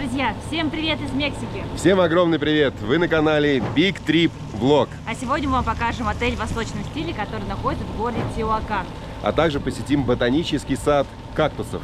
Друзья, всем привет из Мексики! Всем огромный привет! Вы на канале Big Trip Vlog. А сегодня мы вам покажем отель в восточном стиле, который находится в городе Тиоакан. А также посетим ботанический сад кактусов.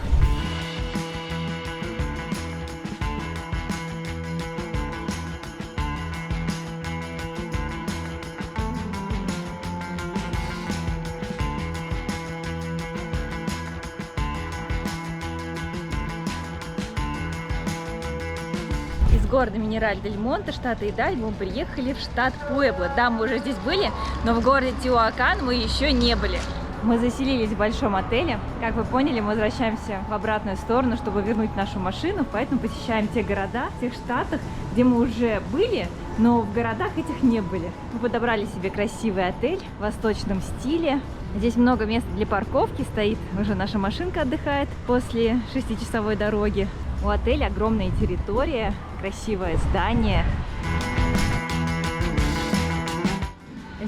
Из города Минераль-дель-Монте, штата Идальго, мы приехали в штат Пуэбло. Да, мы уже здесь были, но в городе Тиоакан мы еще не были. Мы заселились в большом отеле. Как вы поняли, мы возвращаемся в обратную сторону, чтобы вернуть нашу машину, поэтому посещаем те города, в тех штатах, где мы уже были, но в городах этих не были. Мы подобрали себе красивый отель в восточном стиле. Здесь много места для парковки, стоит уже наша машинка, отдыхает после 6-часовой дороги. У отеля огромная территория, красивое здание.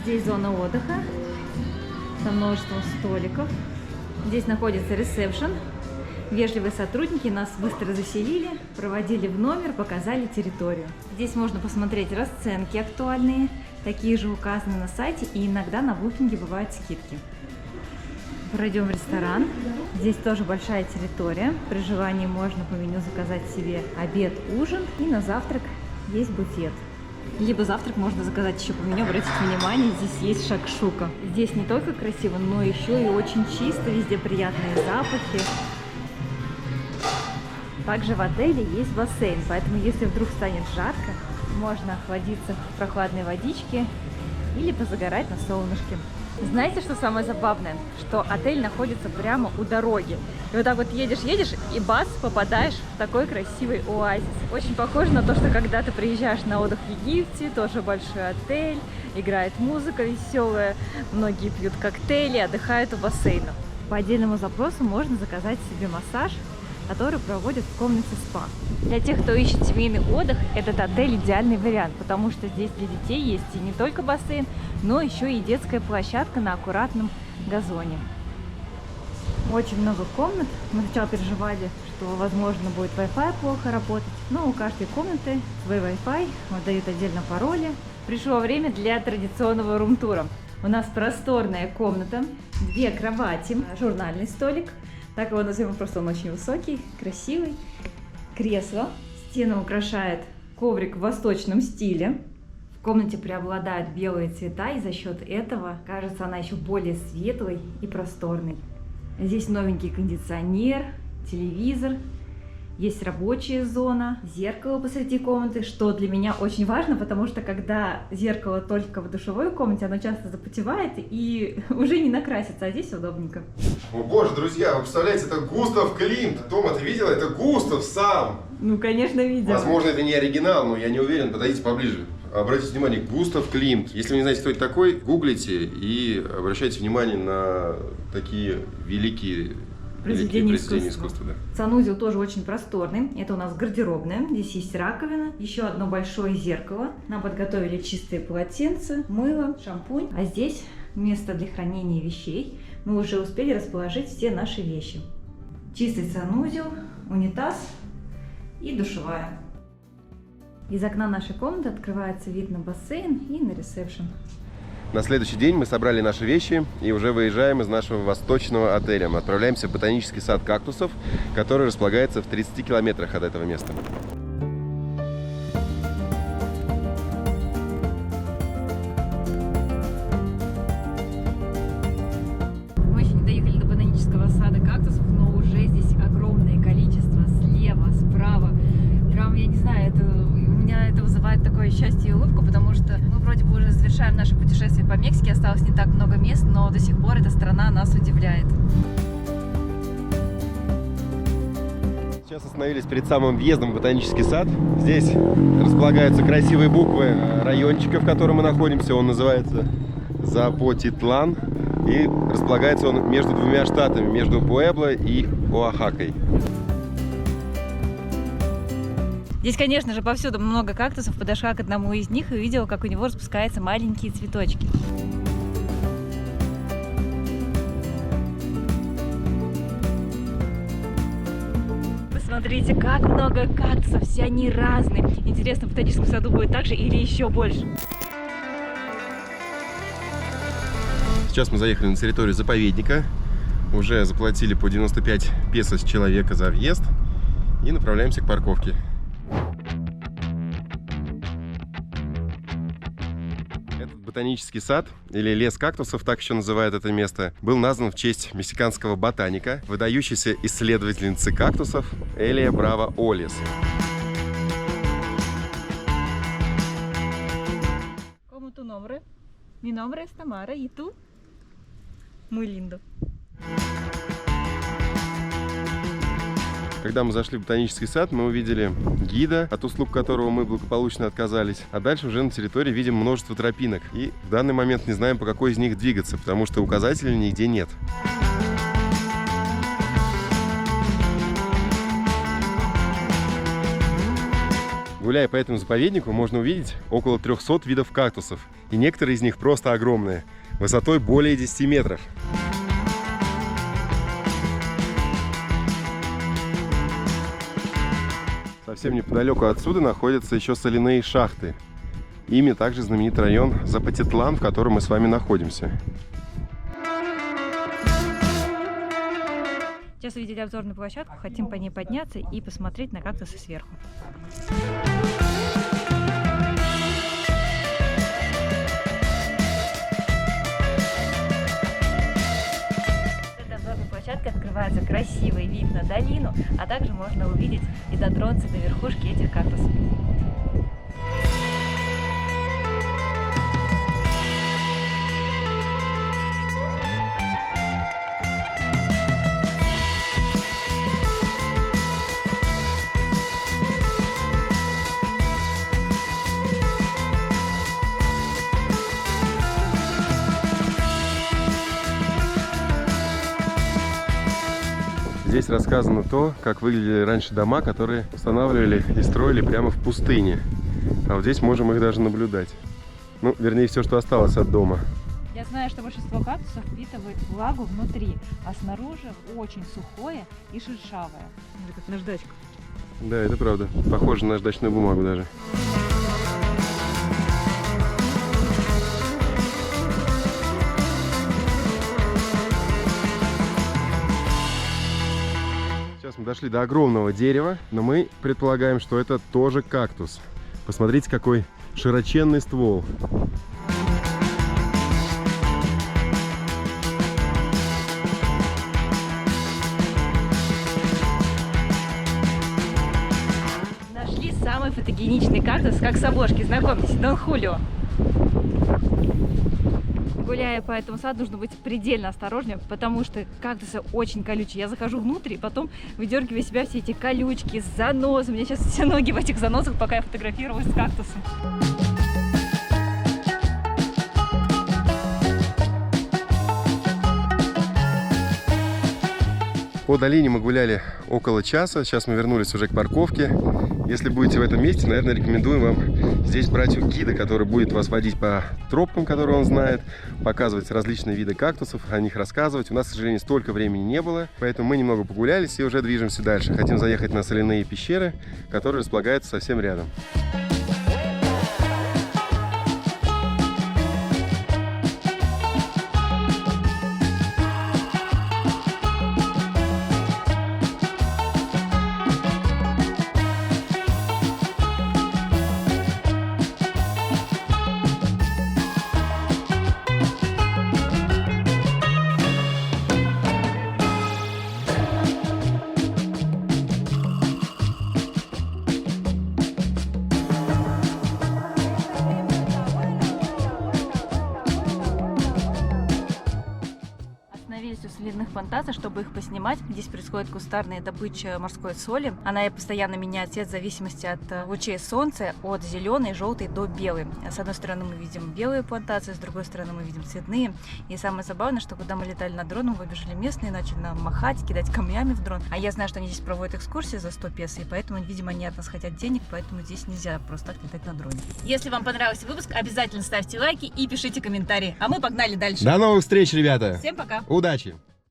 Здесь зона отдыха со множеством столиков. Здесь находится ресепшн. Вежливые сотрудники нас быстро заселили, проводили в номер, показали территорию. Здесь можно посмотреть расценки актуальные, такие же указаны на сайте, и иногда на букинге бывают скидки. Пройдем в ресторан. Здесь тоже большая территория. При желании можно по меню заказать себе обед, ужин, и на завтрак есть буфет. Либо завтрак можно заказать еще по меню. Обратите внимание, здесь есть шакшука. Здесь не только красиво, но еще и очень чисто, везде приятные запахи. Также в отеле есть бассейн, поэтому если вдруг станет жарко, можно охладиться в прохладной водичке или позагорать на солнышке. Знаете, что самое забавное? Что отель находится прямо у дороги. И вот так вот едешь, и бац, попадаешь в такой красивый оазис. Очень похоже на то, что когда ты приезжаешь на отдых в Египте, тоже большой отель, играет музыка веселая, многие пьют коктейли, отдыхают у бассейна. По отдельному запросу можно заказать себе массаж, который проводят в комнате спа. Для тех, кто ищет семейный отдых, этот отель идеальный вариант, потому что здесь для детей есть и не только бассейн, но еще и детская площадка на аккуратном газоне. Очень много комнат. Мы сначала переживали, что, возможно, будет Wi-Fi плохо работать, но у каждой комнаты свой Wi-Fi, дают отдельно пароли. Пришло время для традиционного рум-тура. У нас просторная комната, 2 кровати, журнальный столик. Так его назовем, просто он очень высокий, красивый. Кресло. Стену украшает коврик в восточном стиле. В комнате преобладают белые цвета, и за счет этого кажется она еще более светлой и просторной. Здесь новенький кондиционер, телевизор. Есть рабочая зона, зеркало посреди комнаты, что для меня очень важно, потому что когда зеркало только в душевой комнате, оно часто запотевает и уже не накрасится, а здесь удобненько. О боже, друзья, вы представляете, это Густав Климт. Тома, ты видела? Это Густав сам. Ну, конечно, видела. Возможно, это не оригинал, но я не уверен. Подойдите поближе. Обратите внимание, Густав Климт. Если вы не знаете, кто это такой, гуглите и обращайте внимание на такие великие произведение искусства. Да. Санузел тоже очень просторный. Это у нас гардеробная. Здесь есть раковина, еще одно большое зеркало. Нам подготовили чистые полотенца, мыло, шампунь. А здесь место для хранения вещей. Мы уже успели расположить все наши вещи. Чистый санузел, унитаз и душевая. Из окна нашей комнаты открывается вид на бассейн и на ресепшн. На следующий день мы собрали наши вещи и уже выезжаем из нашего восточного отеля. Мы отправляемся в ботанический сад кактусов, который располагается в 30 километрах от этого места. Мы еще не доехали до ботанического сада кактусов, но уже здесь огромное количество слева, справа. Прям, я не знаю, у меня это вызывает такое счастье и улыбку, потому что мы вроде бы уже завершаем наше путешествие по Мексике, осталось не так много мест, но до сих пор эта страна нас удивляет. Сейчас остановились перед самым въездом в ботанический сад. Здесь располагаются красивые буквы райончика, в котором мы находимся. Он называется Запотитлан. И располагается он между 2 штатами, между Пуэбло и Оахакой. Здесь, конечно же, повсюду много кактусов. Подошла к одному из них и увидела, как у него распускаются маленькие цветочки. Смотрите, как много кактусов, все они разные. Интересно, в ботаническом саду будет так же или еще больше? Сейчас мы заехали на территорию заповедника. Уже заплатили по 95 песо с человека за въезд. И направляемся к парковке. Этот ботанический сад, или лес кактусов, так еще называют это место, был назван в честь мексиканского ботаника, выдающейся исследовательницы кактусов Элия Браво Олес. Como tu nombre? Mi nombre es Tamara, ¿y tú? Muy lindo. Когда мы зашли в ботанический сад, мы увидели гида, от услуг которого мы благополучно отказались. А дальше уже на территории видим множество тропинок. И в данный момент не знаем, по какой из них двигаться, потому что указателей нигде нет. Гуляя по этому заповеднику, можно увидеть около 300 видов кактусов. И некоторые из них просто огромные, высотой более 10 метров. Совсем неподалеку отсюда находятся еще соляные шахты. Ими также знаменит район Запотитлан, в котором мы с вами находимся. Сейчас увидели обзорную площадку, хотим по ней подняться и посмотреть на кактусы сверху. Площадка открывается красивый вид на долину, а также можно увидеть и дотронуться до верхушки этих кактусов. Здесь рассказано то, как выглядели раньше дома, которые устанавливали и строили прямо в пустыне. А вот здесь можем их даже наблюдать. Ну, вернее, все, что осталось от дома. Я знаю, что большинство кактусов впитывает влагу внутри, а снаружи очень сухое и шершавое. Как наждачка. Да, это правда. Похоже на наждачную бумагу даже. Сейчас мы дошли до огромного дерева, но мы предполагаем, что это тоже кактус. Посмотрите, какой широченный ствол. Нашли самый фотогеничный кактус, как с обложки. Знакомьтесь, Дон Хулио. Гуляя по этому саду, нужно быть предельно осторожным, потому что кактусы очень колючие. Я захожу внутрь и потом выдергиваю из себя все эти колючки, занозы. У меня сейчас все ноги в этих занозах, пока я фотографируюсь с кактусом. По долине мы гуляли около часа, сейчас мы вернулись уже к парковке. Если будете в этом месте, наверное, рекомендуем вам здесь брать гида, который будет вас водить по тропкам, которые он знает, показывать различные виды кактусов, о них рассказывать. У нас, к сожалению, столько времени не было, поэтому мы немного погулялись и уже движемся дальше. Хотим заехать на соляные пещеры, которые располагаются совсем рядом. У соляных плантаций, чтобы их поснимать. Здесь происходит кустарная добыча морской соли. Она постоянно меняет цвет в зависимости от лучей солнца, от зеленой, желтой до белой. С одной стороны мы видим белые плантации, с другой стороны мы видим цветные. И самое забавное, что когда мы летали над дроном, выбежали местные, начали нам махать, кидать камнями в дрон. А я знаю, что они здесь проводят экскурсии за 100 песо, и поэтому, видимо, они от нас хотят денег, поэтому здесь нельзя просто так летать на дроне. Если вам понравился выпуск, обязательно ставьте лайки и пишите комментарии. А мы погнали дальше. До новых встреч, ребята! Всем пока! Удачи!